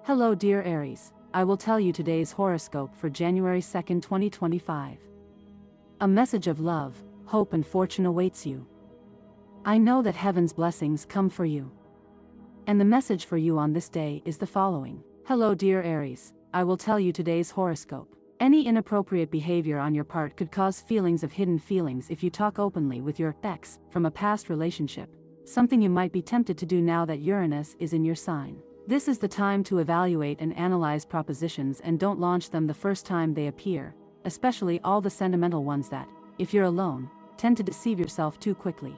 Hello dear Aries, I will tell you today's horoscope for January 2nd, 2025. A message of love, hope and fortune awaits you. I know that heaven's blessings come for you. And the message for you on this day is the following. Hello dear Aries, I will tell you today's horoscope. Any inappropriate behavior on your part could cause feelings of hidden feelings if you talk openly with your ex from a past relationship, something you might be tempted to do now that Uranus is in your sign. This is the time to evaluate and analyze propositions and don't launch them the first time they appear, especially all the sentimental ones that, if you're alone, tend to deceive yourself too quickly.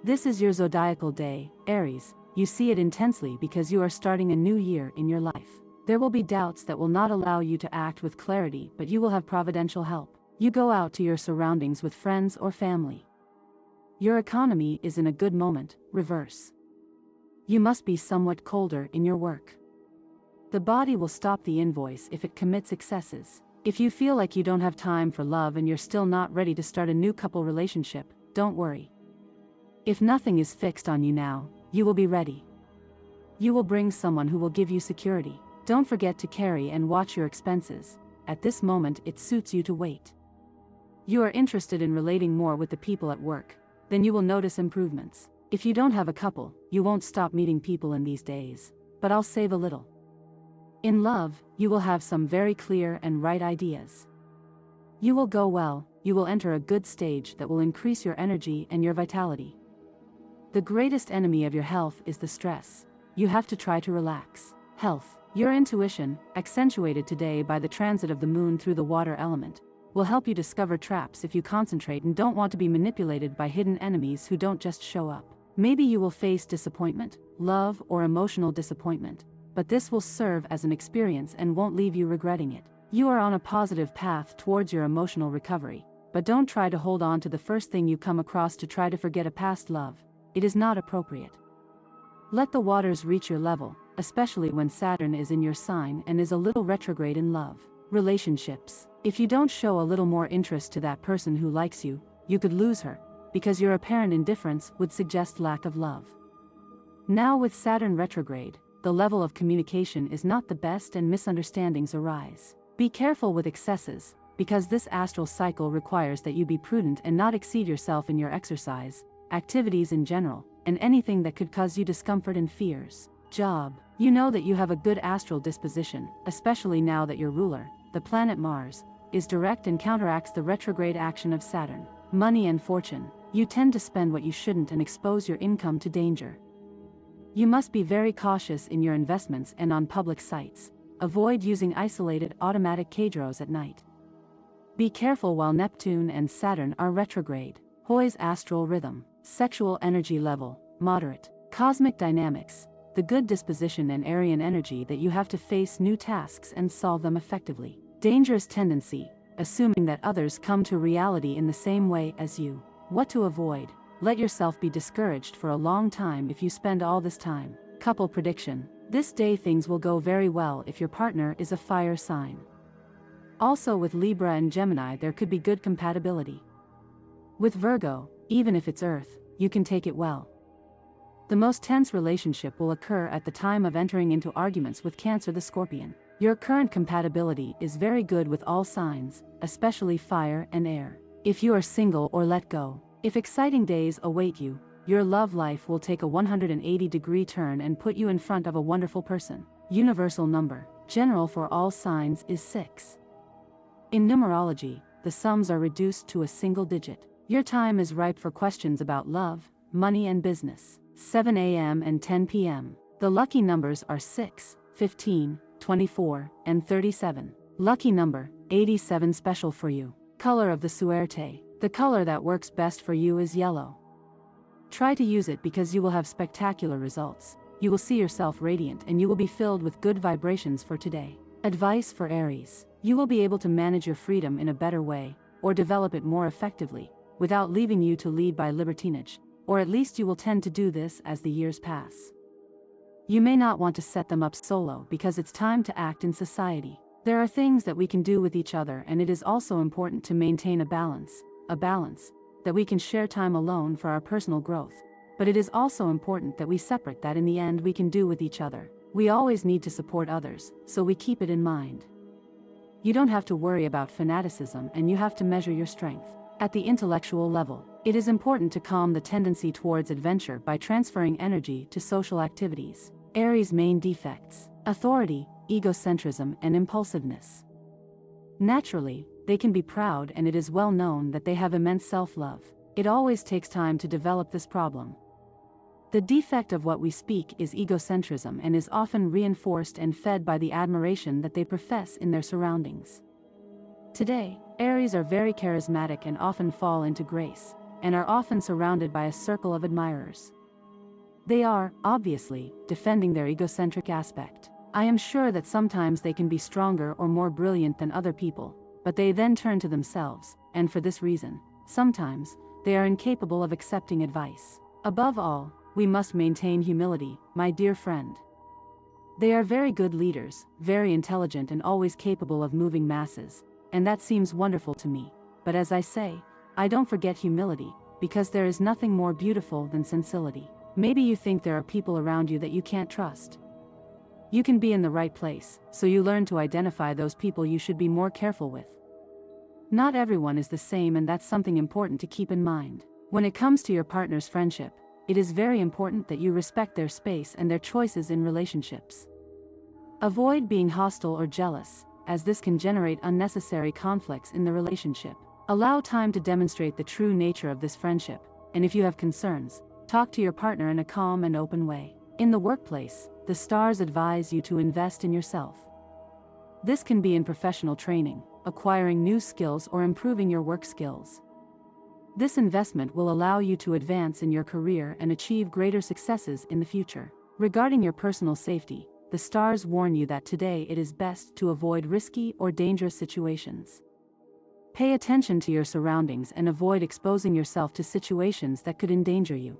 This is your zodiacal day, Aries. You see it intensely because you are starting a new year in your life. There will be doubts that will not allow you to act with clarity, but you will have providential help. You go out to your surroundings with friends or family. Your economy is in a good moment, reverse. You must be somewhat colder in your work. The body will stop the invoice if it commits excesses. If you feel like you don't have time for love and you're still not ready to start a new couple relationship, don't worry. If nothing is fixed on you now, you will be ready. You will bring someone who will give you security. Don't forget to carry and watch your expenses. At this moment it suits you to wait. You are interested in relating more with the people at work, then you will notice improvements. If you don't have a couple, you won't stop meeting people in these days, but I'll save a little. In love, you will have some very clear and right ideas. You will go well, you will enter a good stage that will increase your energy and your vitality. The greatest enemy of your health is the stress. You have to try to relax. Health. Your intuition, accentuated today by the transit of the moon through the water element, will help you discover traps if you concentrate and don't want to be manipulated by hidden enemies who don't just show up. Maybe you will face disappointment, love or emotional disappointment, but this will serve as an experience and won't leave you regretting it. You are on a positive path towards your emotional recovery, but don't try to hold on to the first thing you come across to try to forget a past love. It is not appropriate. Let the waters reach your level, especially when Saturn is in your sign and is a little retrograde in love. Relationships. If you don't show a little more interest to that person who likes you, you could lose her, because your apparent indifference would suggest lack of love. Now with Saturn retrograde, the level of communication is not the best and misunderstandings arise. Be careful with excesses, because this astral cycle requires that you be prudent and not exceed yourself in your exercise, activities in general, and anything that could cause you discomfort and fears. Job. You know that you have a good astral disposition, especially now that your ruler, the planet Mars, is direct and counteracts the retrograde action of Saturn. Money and fortune. You tend to spend what you shouldn't and expose your income to danger. You must be very cautious in your investments and on public sites. Avoid using isolated automatic cadros at night. Be careful while Neptune and Saturn are retrograde. Poise astral rhythm. Sexual energy level, moderate. Cosmic dynamics. The good disposition and Aryan energy that you have to face new tasks and solve them effectively. Dangerous tendency, assuming that others come to reality in the same way as you. What to avoid? Let yourself be discouraged for a long time if you spend all this time. Couple prediction. This day things will go very well if your partner is a fire sign. Also with Libra and Gemini there could be good compatibility. With Virgo, even if it's Earth, you can take it well. The most tense relationship will occur at the time of entering into arguments with Cancer the Scorpion. Your current compatibility is very good with all signs, especially fire and air. If you are single or let go, if exciting days await you, your love life will take a 180-degree turn and put you in front of a wonderful person. Universal number, general for all signs, is 6. In numerology, the sums are reduced to a single digit. Your time is ripe for questions about love, money and business. 7 a.m. and 10 p.m. The lucky numbers are 6, 15, 24, and 37. Lucky number, 87. Special for you. Color of the suerte. The color that works best for you is yellow. Try to use it because you will have spectacular results. You will see yourself radiant and you will be filled with good vibrations for today. Advice for Aries. You will be able to manage your freedom in a better way, or develop it more effectively, without leaving you to lead by libertinage, or at least you will tend to do this as the years pass. You may not want to set them up solo because it's time to act in society. There are things that we can do with each other and it is also important to maintain a balance that we can share time alone for our personal growth, but it is also important that we separate that in the end we can do with each other. We always need to support others, so we keep it in mind. You don't have to worry about fanaticism, and you have to measure your strength. At the intellectual level, it is important to calm the tendency towards adventure by transferring energy to social activities. Aries' main defects: authority, egocentrism, and impulsiveness. Naturally, they can be proud, and it is well known that they have immense self-love. It always takes time to develop this problem. The defect of what we speak is egocentrism, and is often reinforced and fed by the admiration that they profess in their surroundings. Today, Aries are very charismatic and often fall into grace, and are often surrounded by a circle of admirers. They are, obviously, defending their egocentric aspect. I am sure that sometimes they can be stronger or more brilliant than other people, but they then turn to themselves, and for this reason, sometimes, they are incapable of accepting advice. Above all, we must maintain humility, my dear friend. They are very good leaders, very intelligent, and always capable of moving masses, and that seems wonderful to me. But as I say, I don't forget humility, because there is nothing more beautiful than sincerity. Maybe you think there are people around you that you can't trust. You can be in the right place, so you learn to identify those people you should be more careful with. Not everyone is the same, and that's something important to keep in mind. When it comes to your partner's friendship, it is very important that you respect their space and their choices in relationships. Avoid being hostile or jealous, as this can generate unnecessary conflicts in the relationship. Allow time to demonstrate the true nature of this friendship, and if you have concerns, talk to your partner in a calm and open way. In the workplace, the stars advise you to invest in yourself. This can be in professional training, acquiring new skills, or improving your work skills. This investment will allow you to advance in your career and achieve greater successes in the future. Regarding your personal safety, the stars warn you that today it is best to avoid risky or dangerous situations. Pay attention to your surroundings and avoid exposing yourself to situations that could endanger you.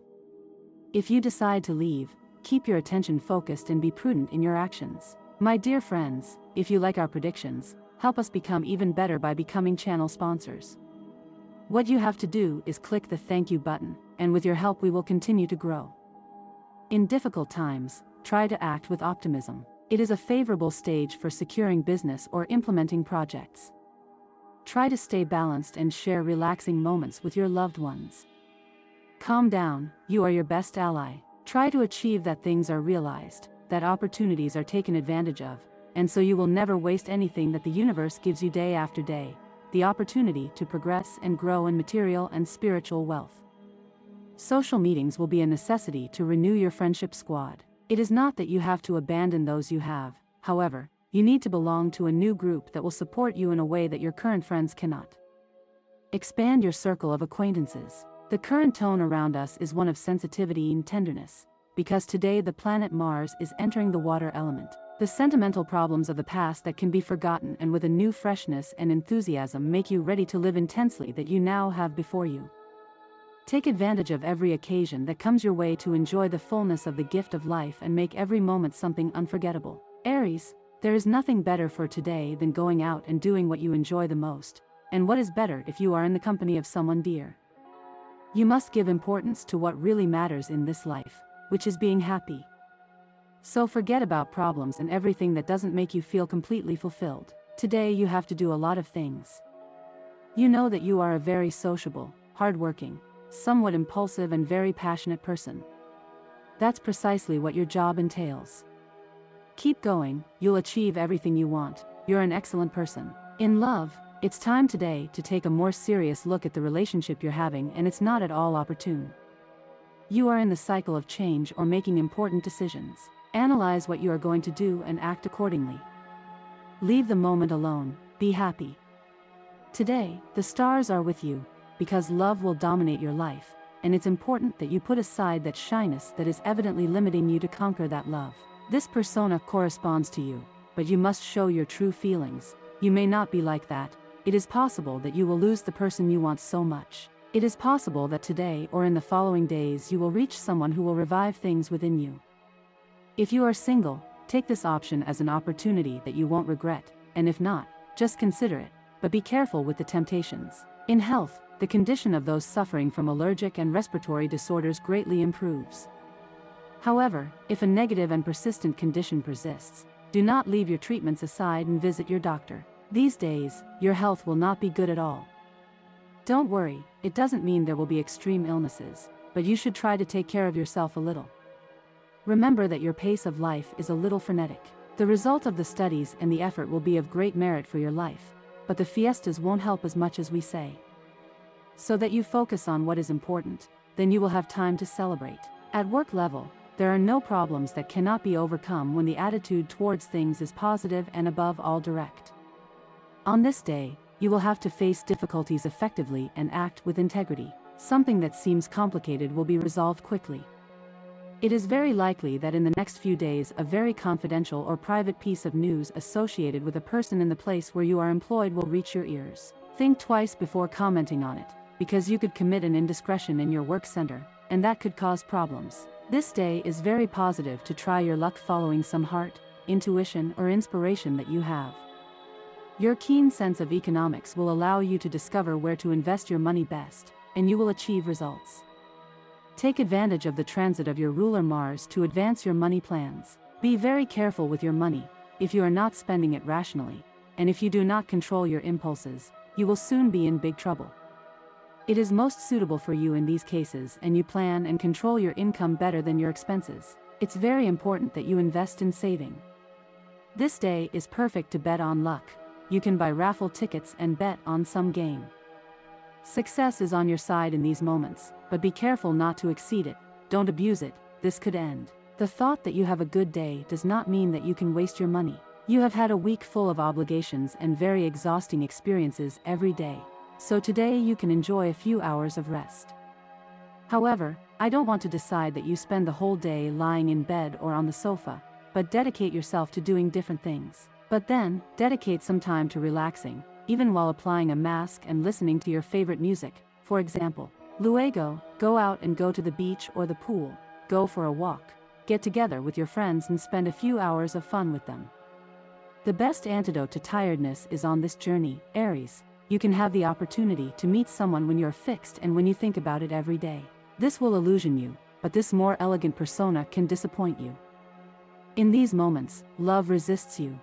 If you decide to leave, keep your attention focused and be prudent in your actions. My dear friends, if you like our predictions, help us become even better by becoming channel sponsors. What you have to do is click the thank you button, and with your help we will continue to grow. In difficult times, try to act with optimism. It is a favorable stage for securing business or implementing projects. Try to stay balanced and share relaxing moments with your loved ones. Calm down, you are your best ally. Try to achieve that things are realized, that opportunities are taken advantage of, and so you will never waste anything that the universe gives you day after day. The opportunity to progress and grow in material and spiritual wealth. Social meetings will be a necessity to renew your friendship squad. It is not that you have to abandon those you have, however, you need to belong to a new group that will support you in a way that your current friends cannot. Expand your circle of acquaintances. The current tone around us is one of sensitivity and tenderness, because today the planet Mars is entering the water element. The sentimental problems of the past that can be forgotten and with a new freshness and enthusiasm make you ready to live intensely that you now have before you. Take advantage of every occasion that comes your way to enjoy the fullness of the gift of life and make every moment something unforgettable. Aries, there is nothing better for today than going out and doing what you enjoy the most, and what is better if you are in the company of someone dear. You must give importance to what really matters in this life, which is being happy. So forget about problems and everything that doesn't make you feel completely fulfilled. Today you have to do a lot of things. You know that you are a very sociable, hardworking, somewhat impulsive and very passionate person. That's precisely what your job entails. Keep going, you'll achieve everything you want. You're an excellent person. In love, it's time today to take a more serious look at the relationship you're having, and it's not at all opportune. You are in the cycle of change or making important decisions. Analyze what you are going to do and act accordingly. Leave the moment alone, be happy. Today, the stars are with you, because love will dominate your life, and it's important that you put aside that shyness that is evidently limiting you to conquer that love. This persona corresponds to you, but you must show your true feelings. You may not be like that. It is possible that you will lose the person you want so much. It is possible that today or in the following days you will reach someone who will revive things within you. If you are single, take this option as an opportunity that you won't regret, and if not, just consider it, but be careful with the temptations. In health, the condition of those suffering from allergic and respiratory disorders greatly improves. However, if a negative and persistent condition persists, do not leave your treatments aside and visit your doctor. These days, your health will not be good at all. Don't worry, it doesn't mean there will be extreme illnesses, but you should try to take care of yourself a little. Remember that your pace of life is a little frenetic. The result of the studies and the effort will be of great merit for your life, but the fiestas won't help as much as we say. So that you focus on what is important, then you will have time to celebrate. At work level, there are no problems that cannot be overcome when the attitude towards things is positive and above all direct. On this day, you will have to face difficulties effectively and act with integrity. Something that seems complicated will be resolved quickly. It is very likely that in the next few days a very confidential or private piece of news associated with a person in the place where you are employed will reach your ears. Think twice before commenting on it, because you could commit an indiscretion in your work center, and that could cause problems. This day is very positive to try your luck following some heart, intuition or inspiration that you have. Your keen sense of economics will allow you to discover where to invest your money best, and you will achieve results. Take advantage of the transit of your ruler Mars to advance your money plans. Be very careful with your money, if you are not spending it rationally, and if you do not control your impulses, you will soon be in big trouble. It is most suitable for you in these cases and you plan and control your income better than your expenses. It's very important that you invest in saving. This day is perfect to bet on luck. You can buy raffle tickets and bet on some game. Success is on your side in these moments, but be careful not to exceed it. Don't abuse it, this could end. The thought that you have a good day does not mean that you can waste your money. You have had a week full of obligations and very exhausting experiences every day. So today you can enjoy a few hours of rest. However, I don't want to decide that you spend the whole day lying in bed or on the sofa, but dedicate yourself to doing different things. But then, dedicate some time to relaxing, even while applying a mask and listening to your favorite music. For example, luego, go out and go to the beach or the pool, go for a walk, get together with your friends and spend a few hours of fun with them. The best antidote to tiredness is on this journey, Aries. You can have the opportunity to meet someone when you're fixed and when you think about it every day. This will illusion you, but this more elegant persona can disappoint you. In these moments, love resists you.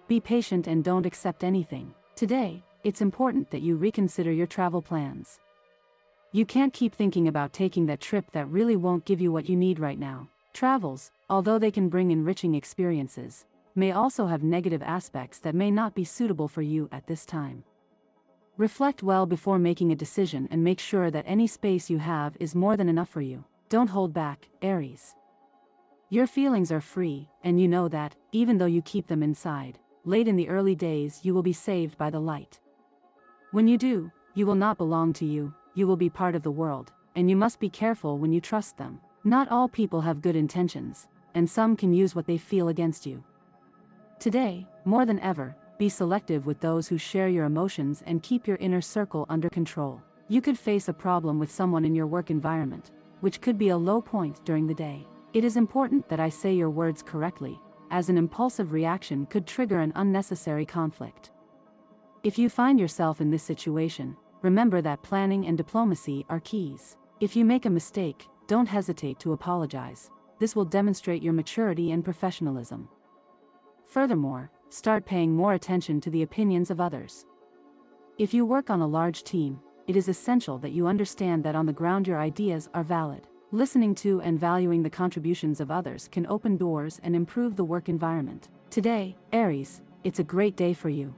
Be patient and don't accept anything. Today, it's important that you reconsider your travel plans. You can't keep thinking about taking that trip that really won't give you what you need right now. Travels, although they can bring enriching experiences, may also have negative aspects that may not be suitable for you at this time. Reflect well before making a decision and make sure that any space you have is more than enough for you. Don't hold back, Aries. Your feelings are free, and you know that, even though you keep them inside, late in the early days you will be saved by the light. When you do, you will not belong to you, you will be part of the world, and you must be careful when you trust them. Not all people have good intentions, and some can use what they feel against you. Today, more than ever, be selective with those who share your emotions and keep your inner circle under control. You could face a problem with someone in your work environment, which could be a low point during the day. It is important that I say your words correctly, as an impulsive reaction could trigger an unnecessary conflict. If you find yourself in this situation, remember that planning and diplomacy are keys. If you make a mistake, don't hesitate to apologize. This will demonstrate your maturity and professionalism. Furthermore, start paying more attention to the opinions of others. If you work on a large team, it is essential that you understand that on the ground your ideas are valid. Listening to and valuing the contributions of others can open doors and improve the work environment. Today, Aries, it's a great day for you.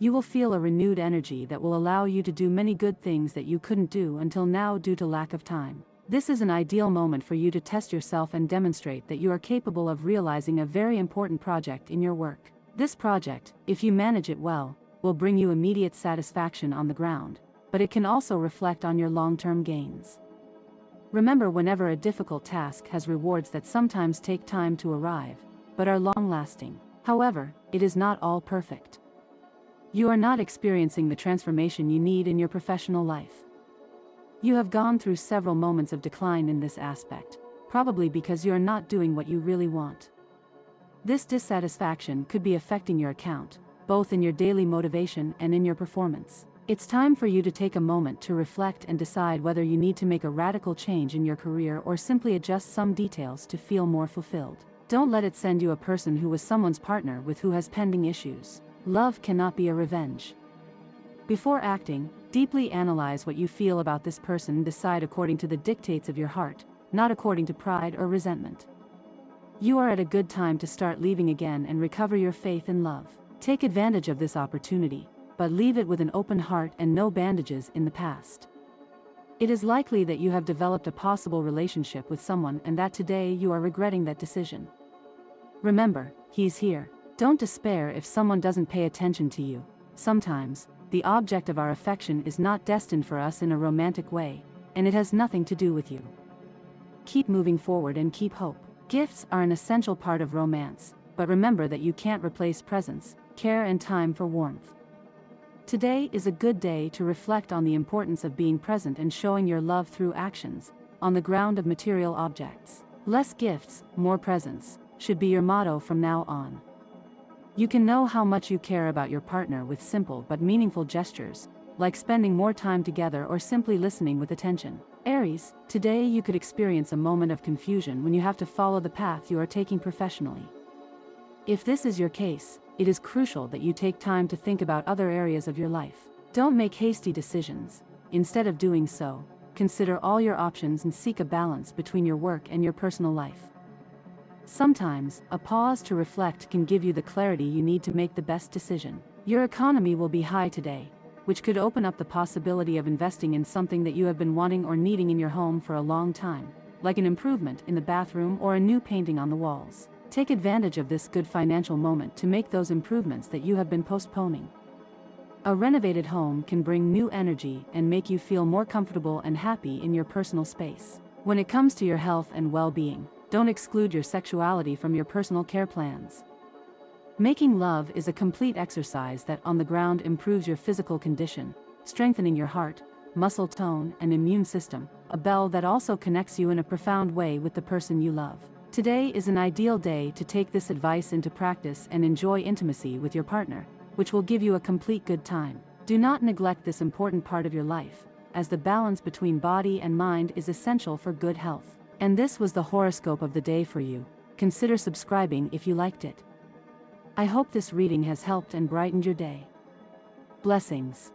You will feel a renewed energy that will allow you to do many good things that you couldn't do until now due to lack of time. This is an ideal moment for you to test yourself and demonstrate that you are capable of realizing a very important project in your work. This project, if you manage it well, will bring you immediate satisfaction on the ground, but it can also reflect on your long-term gains. Remember, whenever a difficult task has rewards that sometimes take time to arrive, but are long-lasting. However, it is not all perfect. You are not experiencing the transformation you need in your professional life. You have gone through several moments of decline in this aspect, probably because you are not doing what you really want. This dissatisfaction could be affecting your account, both in your daily motivation and in your performance. It's time for you to take a moment to reflect and decide whether you need to make a radical change in your career or simply adjust some details to feel more fulfilled. Don't let it send you a person who was someone's partner with who has pending issues. Love cannot be a revenge. Before acting, deeply analyze what you feel about this person and decide according to the dictates of your heart, not according to pride or resentment. You are at a good time to start leaving again and recover your faith in love. Take advantage of this opportunity, but leave it with an open heart and no bandages in the past. It is likely that you have developed a possible relationship with someone and that today you are regretting that decision. Remember, he's here. Don't despair if someone doesn't pay attention to you. Sometimes, the object of our affection is not destined for us in a romantic way, and it has nothing to do with you. Keep moving forward and keep hope. Gifts are an essential part of romance, but remember that you can't replace presence, care and time for warmth. Today is a good day to reflect on the importance of being present and showing your love through actions, on the ground of material objects. Less gifts, more presence, should be your motto from now on. You can know how much you care about your partner with simple but meaningful gestures, like spending more time together or simply listening with attention. Aries, today you could experience a moment of confusion when you have to follow the path you are taking professionally. If this is your case, it is crucial that you take time to think about other areas of your life. Don't make hasty decisions. Instead of doing so, consider all your options and seek a balance between your work and your personal life. Sometimes, a pause to reflect can give you the clarity you need to make the best decision. Your economy will be high today, which could open up the possibility of investing in something that you have been wanting or needing in your home for a long time, like an improvement in the bathroom or a new painting on the walls. Take advantage of this good financial moment to make those improvements that you have been postponing. A renovated home can bring new energy and make you feel more comfortable and happy in your personal space. When it comes to your health and well-being, don't exclude your sexuality from your personal care plans. Making love is a complete exercise that on the ground improves your physical condition, strengthening your heart, muscle tone and immune system, a bell that also connects you in a profound way with the person you love. Today is an ideal day to take this advice into practice and enjoy intimacy with your partner, which will give you a complete good time. Do not neglect this important part of your life, as the balance between body and mind is essential for good health. And this was the horoscope of the day for you. Consider subscribing if you liked it. I hope this reading has helped and brightened your day. Blessings.